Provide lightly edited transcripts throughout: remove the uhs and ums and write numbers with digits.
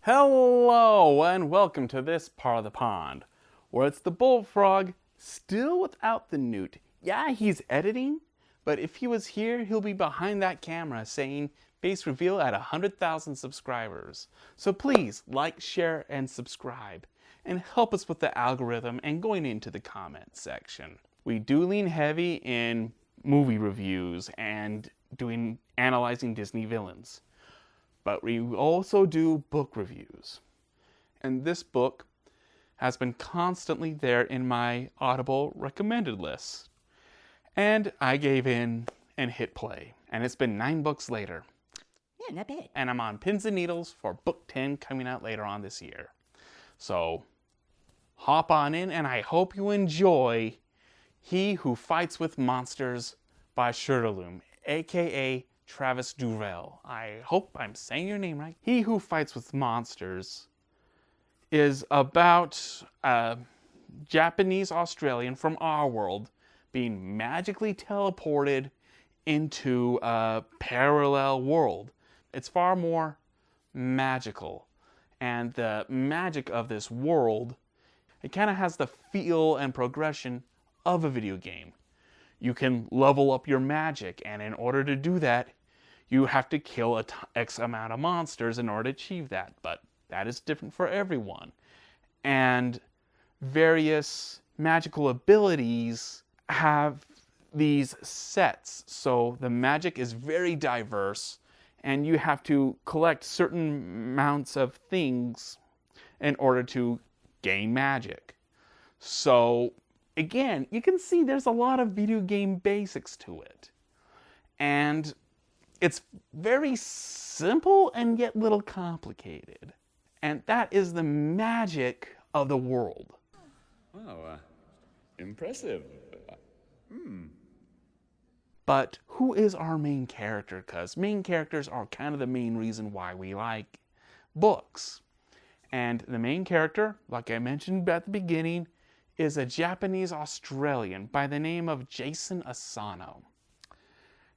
Hello and welcome to this part of the pond, where it's the Bullfrog, still without the newt. Yeah, he's editing, but if he was here, he'll be behind that camera saying base reveal at 100,000 subscribers. So please like, share, and subscribe, and help us with the algorithm and going into the comment section. We do lean heavy in movie reviews and analyzing Disney villains. But we also do book reviews. And this book has been constantly there in my Audible recommended list. And I gave in and hit play. And it's been 9 books later. Yeah, not bad. And I'm on pins and needles for book 10 coming out later on this year. So hop on in and I hope you enjoy He Who Fights with Monsters by Shirtaloom, aka Travis Durrell. I hope I'm saying your name right. He Who Fights with Monsters is about a Japanese Australian from our world being magically teleported into a parallel world. It's far more magical. And the magic of this world, it kind of has the feel and progression of a video game. You can level up your magic, and in order to do that, you have to kill X amount of monsters in order to achieve that, but that is different for everyone. And various magical abilities have these sets, so the magic is very diverse, and you have to collect certain amounts of things in order to gain magic. So, again, you can see there's a lot of video game basics to it. And it's very simple and yet little complicated. And that is the magic of the world. Wow, impressive. But who is our main character? Because main characters are kind of the main reason why we like books. And the main character, like I mentioned at the beginning, is a Japanese Australian by the name of Jason Asano.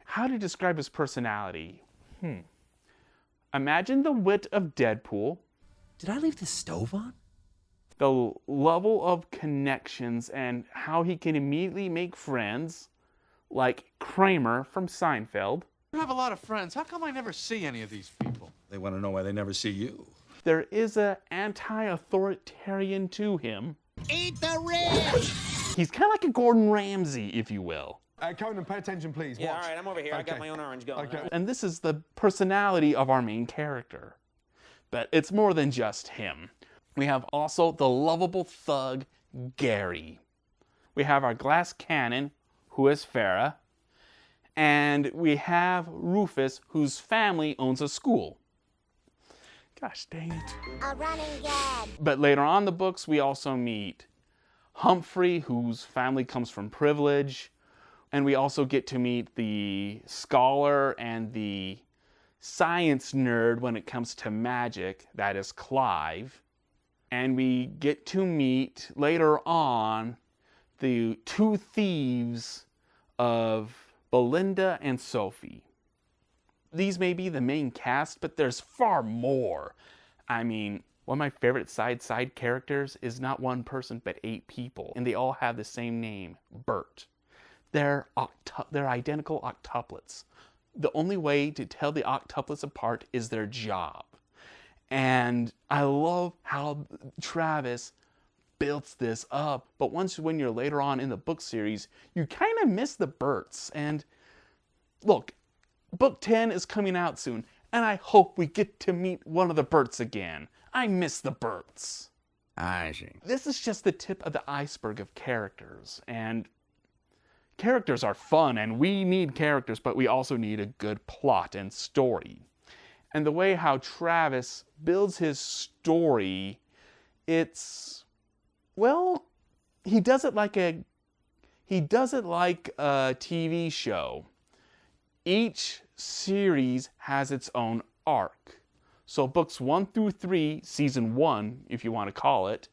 How to describe his personality? Imagine the wit of Deadpool, Did I leave the stove on? the level of connections and how he can immediately make friends, like Kramer from Seinfeld. You have a lot of friends. How come I never see any of these people? They want to know why they never see you. There is an anti-authoritarian to him. Eat the rich! He's kind of like a Gordon Ramsay, if you will. Conan, pay attention, please. Yeah, Watch. all right, I'm over here. I got my own orange going. Okay. All right. And this is the personality of our main character. But it's more than just him. We have also the lovable thug, Gary. We have our glass cannon, who is Farah. And we have Rufus, whose family owns a school. Gosh dang it. A running gag. But later on in the books, we also meet Humphrey, whose family comes from privilege. And we also get to meet the scholar and the science nerd when it comes to magic, that is Clive. And we get to meet later on the 2 thieves of Belinda and Sophie. These may be the main cast, but there's far more. I mean, one of my favorite side characters is not one person, but 8 people. And they all have the same name, Bert. They're identical octuplets. The only way to tell the octuplets apart is their job. And I love how Travis builds this up. But when you're later on in the book series, you kind of miss the Berts. And look, book 10 is coming out soon. And I hope we get to meet one of the Berts again. I miss the Berts. I see. This is just the tip of the iceberg of characters. And characters are fun, and we need characters, but we also need a good plot and story. And the way how Travis builds his story, it's, well, he does it like a TV show. Each series has its own arc. So books 1 through 3, season 1, if you want to call it,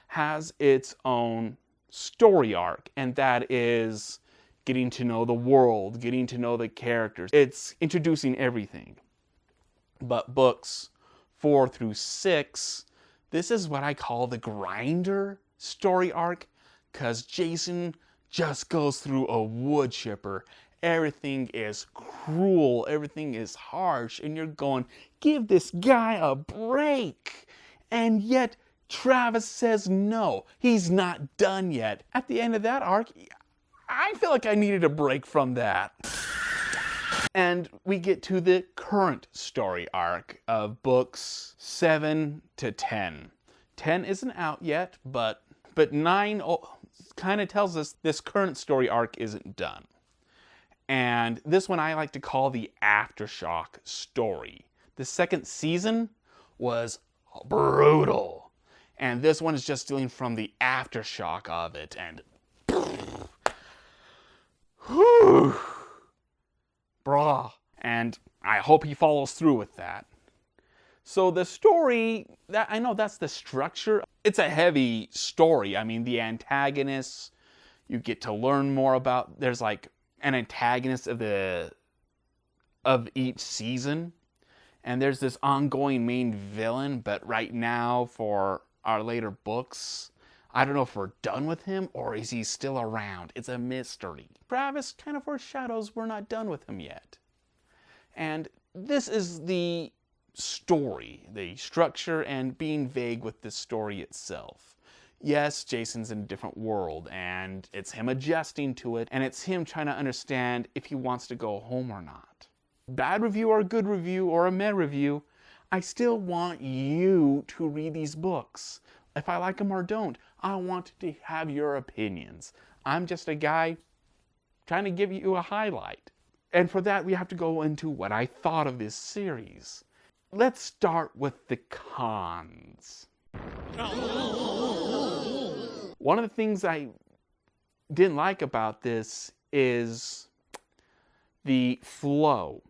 has its own story arc, and that is getting to know the world, getting to know the characters. It's introducing everything. But books 4 through 6, this is what I call the grinder story arc, because Jason just goes through a wood chipper. Everything is cruel, everything is harsh, and you're going, give this guy a break. And yet, Travis says no, he's not done yet. At the end of that arc, I feel like I needed a break from that. And we get to the current story arc of books 7 to 10. 10 isn't out yet, but 9 kind of tells us this current story arc isn't done. And this one I like to call the Aftershock story. The second season was brutal. And this one is just dealing from the aftershock of it. And whew, brah. And I hope he follows through with that. So the story, I know that's the structure. It's a heavy story. I mean, the antagonists, you get to learn more about. There's like an antagonist of each season. And there's this ongoing main villain, but right now for our later books, I don't know if we're done with him or is he still around. It's a mystery. Travis kind of foreshadows we're not done with him yet. And this is the story, the structure, and being vague with the story itself. Yes, Jason's in a different world, and it's him adjusting to it, and it's him trying to understand if he wants to go home or not. Bad review or a good review or a meh review, I still want you to read these books. If I like them or don't, I want to have your opinions. I'm just a guy trying to give you a highlight. And for that, we have to go into what I thought of this series. Let's start with the cons. One of the things I didn't like about this is the flow.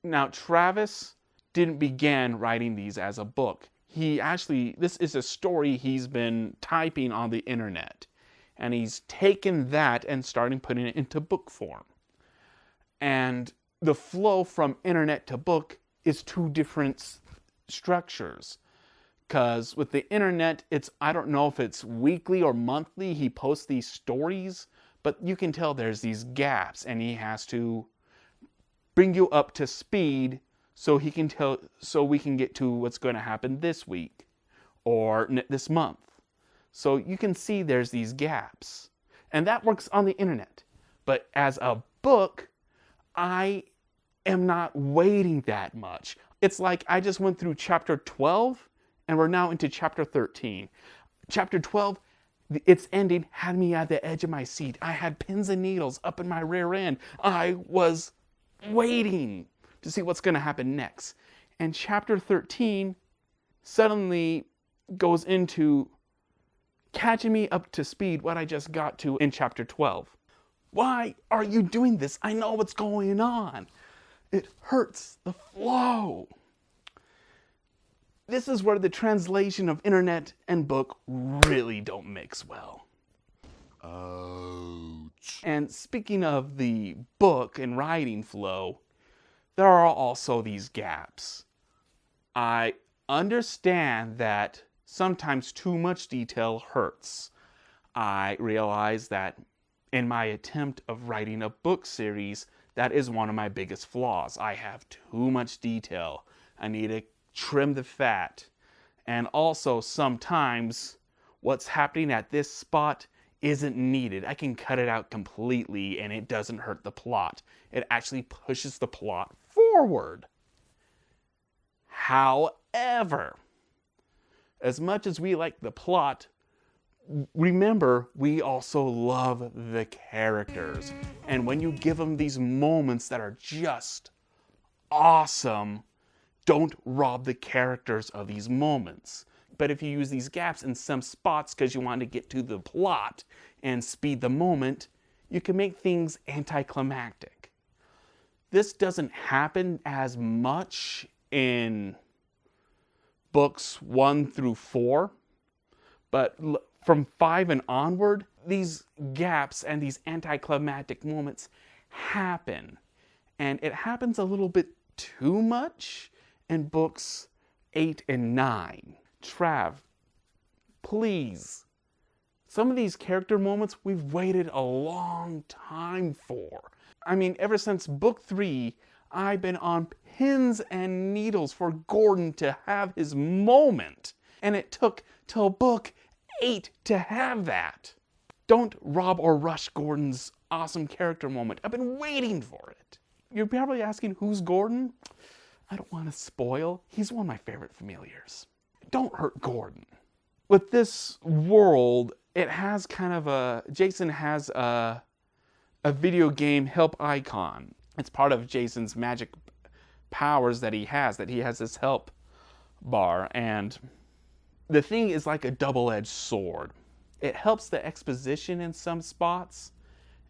Now, Travis didn't begin writing these as a book. This is a story he's been typing on the internet. And he's taken that and starting putting it into book form. And the flow from internet to book is two different structures. Because with the internet, I don't know if it's weekly or monthly he posts these stories, but you can tell there's these gaps and he has to bring you up to speed so we can get to what's going to happen this week or this month. So you can see there's these gaps. And that works on the internet. But as a book, I am not waiting that much. It's like I just went through chapter 12 and we're now into chapter 13. Chapter 12, its ending had me at the edge of my seat. I had pins and needles up in my rear end. I was waiting to see what's going to happen next. And chapter 13 suddenly goes into catching me up to speed what I just got to in chapter 12. Why are you doing this? I know what's going on. It hurts the flow. This is where the translation of internet and book really don't mix well. Ouch. And speaking of the book and writing flow, there are also these gaps. I understand that sometimes too much detail hurts. I realize that in my attempt of writing a book series, that is one of my biggest flaws. I have too much detail. I need to trim the fat. And also sometimes what's happening at this spot isn't needed. I can cut it out completely and it doesn't hurt the plot. It actually pushes the plot forward. However, as much as we like the plot, remember, we also love the characters. And when you give them these moments that are just awesome, don't rob the characters of these moments. But if you use these gaps in some spots because you want to get to the plot and speed the moment, you can make things anticlimactic. This doesn't happen as much in books 1 through 4, but from 5 and onward, these gaps and these anticlimactic moments happen. And it happens a little bit too much in books 8 and 9. Trav, please. Some of these character moments we've waited a long time for. I mean, ever since book 3, I've been on pins and needles for Gordon to have his moment. And it took till book 8 to have that. Don't rob or rush Gordon's awesome character moment. I've been waiting for it. You're probably asking, who's Gordon? I don't want to spoil. He's one of my favorite familiars. Don't hurt Gordon. With this world, it has kind of a... Jason has a video game help icon. It's part of Jason's magic powers that he has this help bar. And the thing is like a double-edged sword. It helps the exposition in some spots,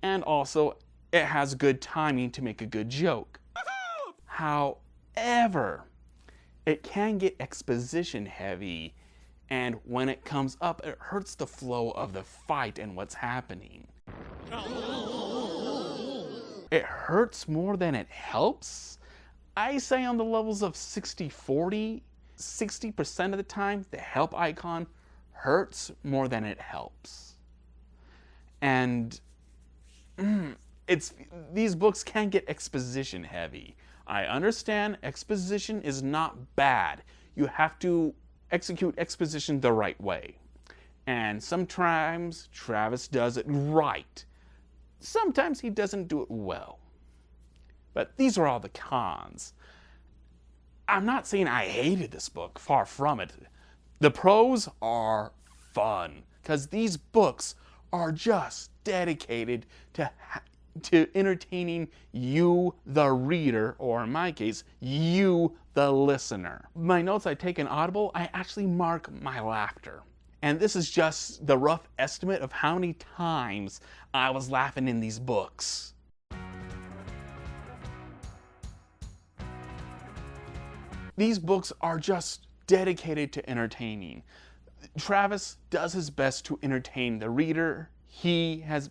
and also it has good timing to make a good joke. However, it can get exposition heavy, and when it comes up, it hurts the flow of the fight and what's happening. It hurts more than it helps. I say on the levels of 60-40, 60% of the time, the help icon hurts more than it helps. And these books can get exposition heavy. I understand exposition is not bad. You have to execute exposition the right way. And sometimes Travis does it right. Sometimes he doesn't do it well. But these are all the cons. I'm not saying I hated this book, far from it. The pros are fun, because these books are just dedicated to entertaining you, the reader, or in my case, you, the listener. My notes I take in Audible, I actually mark my laughter. And this is just the rough estimate of how many times I was laughing in these books. These books are just dedicated to entertaining. Travis does his best to entertain the reader. He has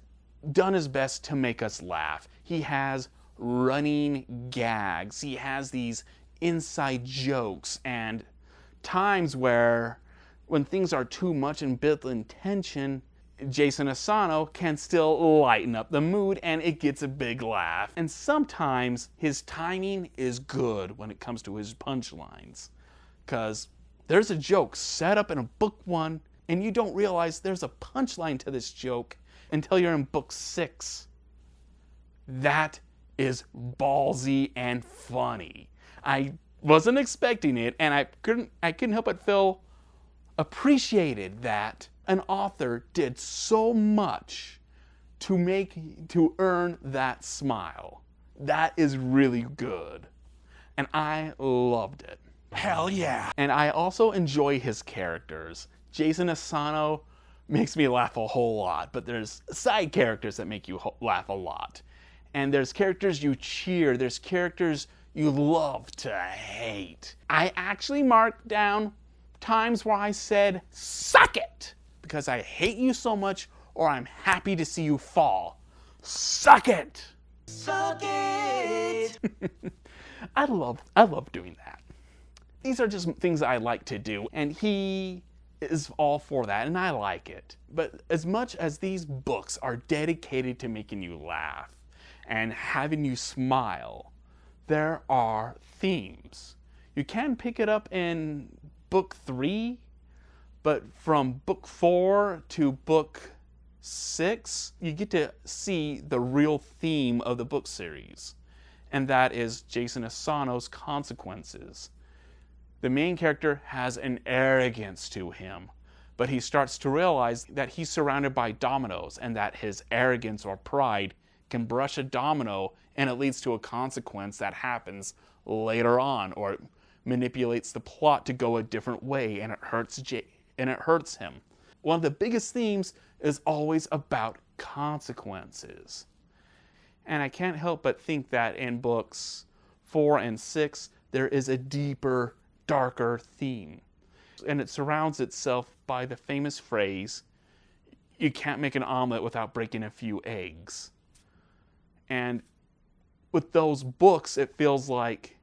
done his best to make us laugh. He has running gags. He has these inside jokes and times when things are too much and built-in tension, Jason Asano can still lighten up the mood and it gets a big laugh. And sometimes his timing is good when it comes to his punchlines. Because there's a joke set up in a book 1 and you don't realize there's a punchline to this joke until you're in book 6. That is ballsy and funny. I wasn't expecting it, and I couldn't help but feel appreciated that an author did so much to earn that smile. That is really good. And I loved it. Hell yeah. And I also enjoy his characters. Jason Asano makes me laugh a whole lot, but there's side characters that make you laugh a lot. And there's characters you cheer, there's characters you love to hate. I actually marked down times where I said, "Suck it!" because I hate you so much, or I'm happy to see you fall. Suck it! Suck it! I love doing that. These are just things I like to do, and he is all for that, and I like it. But as much as these books are dedicated to making you laugh and having you smile, there are themes. You can pick it up in book 3, but from book 4 to book 6, you get to see the real theme of the book series, and that is Jason Asano's consequences. The main character has an arrogance to him, but he starts to realize that he's surrounded by dominoes and that his arrogance or pride can brush a domino and it leads to a consequence that happens later on, or it manipulates the plot to go a different way and it hurts him. One of the biggest themes is always about consequences. And I can't help but think that in books 4 and 6, there is a deeper, darker theme. And it surrounds itself by the famous phrase, "You can't make an omelet without breaking a few eggs." And with those books, it feels like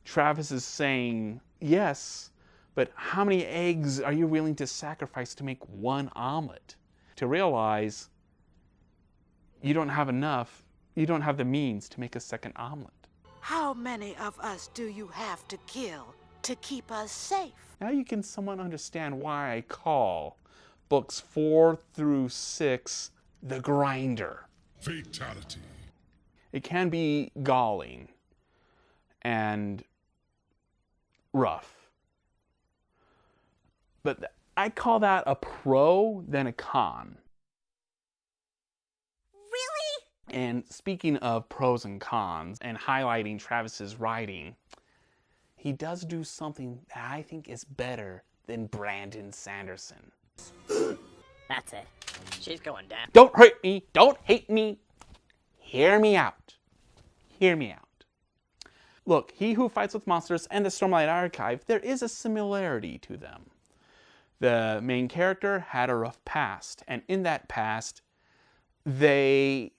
Travis is saying, yes, but how many eggs are you willing to sacrifice to make one omelet? To realize you don't have enough, you don't have the means to make a second omelet. How many of us do you have to kill to keep us safe? Now you can somewhat understand why I call books 4 through 6 the grinder. Fatality. It can be galling and rough. But I call that a pro than a con. Really? And speaking of pros and cons and highlighting Travis's writing, he does do something that I think is better than Brandon Sanderson. That's it. She's going down. Don't hurt me. Don't hate me. Hear me out. Hear me out. Look, He Who Fights with Monsters and the Stormlight Archive, there is a similarity to them. The main character had a rough past, and in that past, they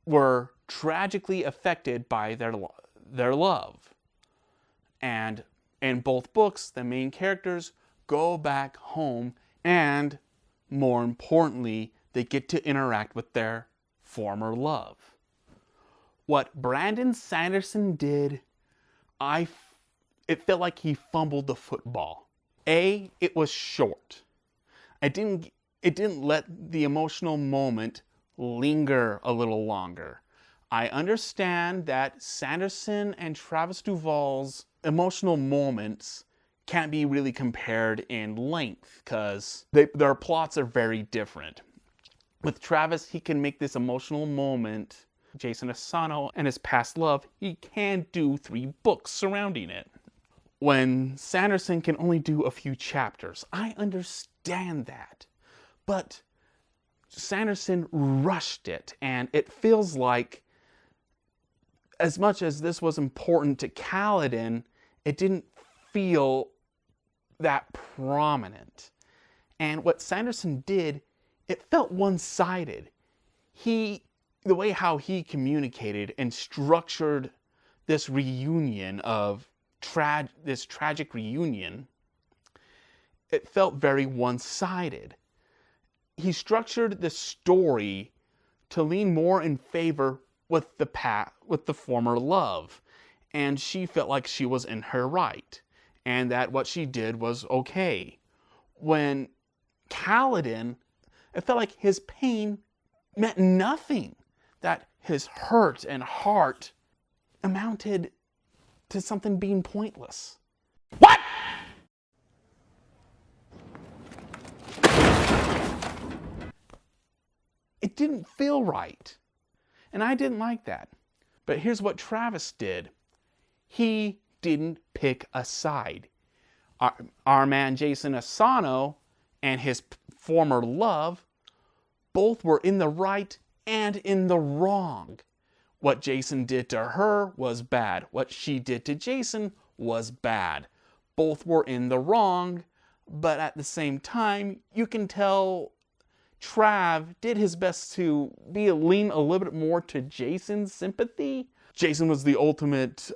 were tragically affected by their love. And in both books, the main characters go back home, and more importantly, they get to interact with their former love. What Brandon Sanderson did, it felt like he fumbled the football. It was short. It didn't let the emotional moment linger a little longer. I understand that Sanderson and Travis Duvall's emotional moments can't be really compared in length because their plots are very different. With Travis, he can make this emotional moment, Jason Asano and his past love, he can do 3 books surrounding it. When Sanderson can only do a few chapters, I understand that. But Sanderson rushed it, and it feels like, as much as this was important to Kaladin, it didn't feel that prominent. And what Sanderson did, it felt one-sided. The way how he communicated and structured this reunion of this tragic reunion, it felt very one-sided. He structured the story to lean more in favor with the former love, and she felt like she was in her right, and that what she did was okay. When Kaladin, it felt like his pain meant nothing, that his hurt and heart amounted to something being pointless. What? It didn't feel right. And I didn't like that. But here's what Travis did. He didn't pick a side. Our man Jason Asano and his former love both were in the right and in the wrong. What Jason did to her was bad. What she did to Jason was bad. Both were in the wrong, but at the same time, you can tell Trav did his best to lean a little bit more to Jason's sympathy. Jason was the ultimate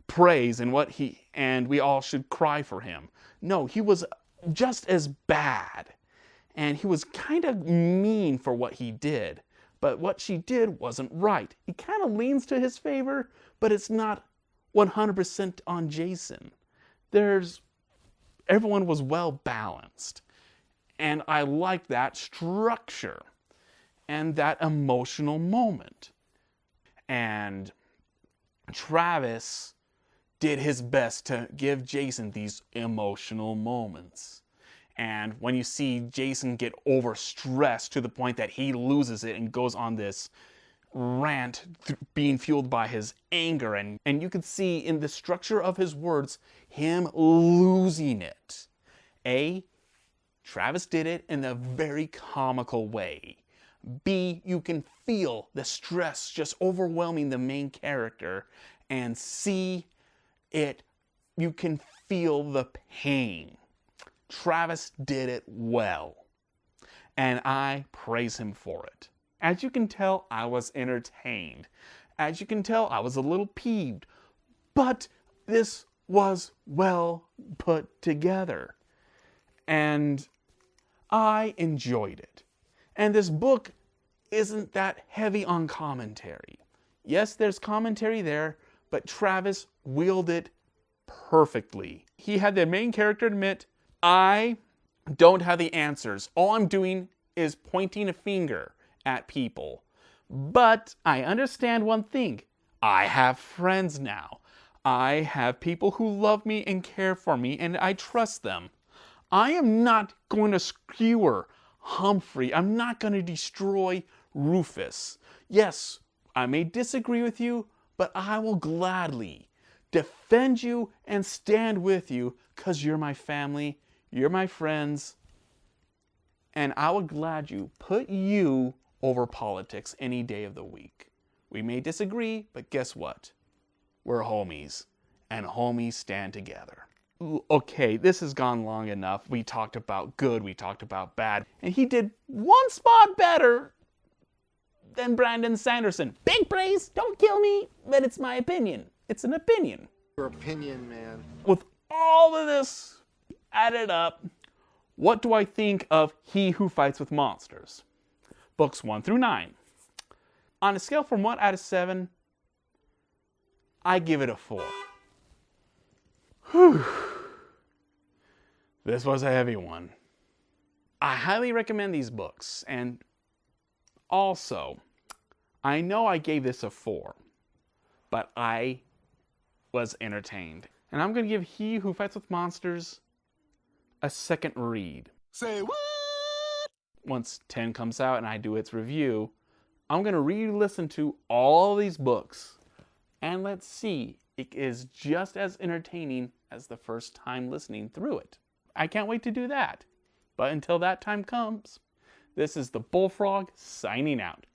praise and we all should cry for him. No, he was just as bad. And he was kind of mean for what he did. But what she did wasn't right. He kind of leans to his favor, but it's not 100% on Jason. Everyone was well balanced. And I like that structure and that emotional moment. And Travis did his best to give Jason these emotional moments. And when you see Jason get overstressed to the point that he loses it and goes on this rant being fueled by his anger, and you can see in the structure of his words him losing it. Travis did it in a very comical way. B, you can feel the stress just overwhelming the main character. And C, you can feel the pain. Travis did it well, and I praise him for it. As you can tell, I was entertained. As you can tell, I was a little peeved. But this was well put together. And I enjoyed it. And this book isn't that heavy on commentary. Yes, there's commentary there, but Travis wielded it perfectly. He had the main character admit, I don't have the answers. All I'm doing is pointing a finger at people. But I understand one thing. I have friends now. I have people who love me and care for me, and I trust them. I am not going to skewer Humphrey. I'm not going to destroy Rufus. Yes, I may disagree with you, but I will gladly defend you and stand with you because you're my family, you're my friends, and I will gladly put you over politics any day of the week. We may disagree, but guess what? We're homies, and homies stand together. Okay, this has gone long enough. We talked about good, we talked about bad, and he did one spot better than Brandon Sanderson. Big praise, don't kill me, but it's my opinion. It's an opinion. Your opinion, man. With all of this added up, what do I think of He Who Fights with Monsters? Books 1 through 9. On a scale from 1 out of 7, I give it a 4. Whew. This was a heavy one. I highly recommend these books, and also, I know I gave this a 4, but I was entertained. And I'm going to give He Who Fights with Monsters a second read. Say what? Once 10 comes out and I do its review, I'm going to re-listen to all these books, and let's see, it is just as entertaining as the first time listening through it. I can't wait to do that. But until that time comes, this is the Bullfrog signing out.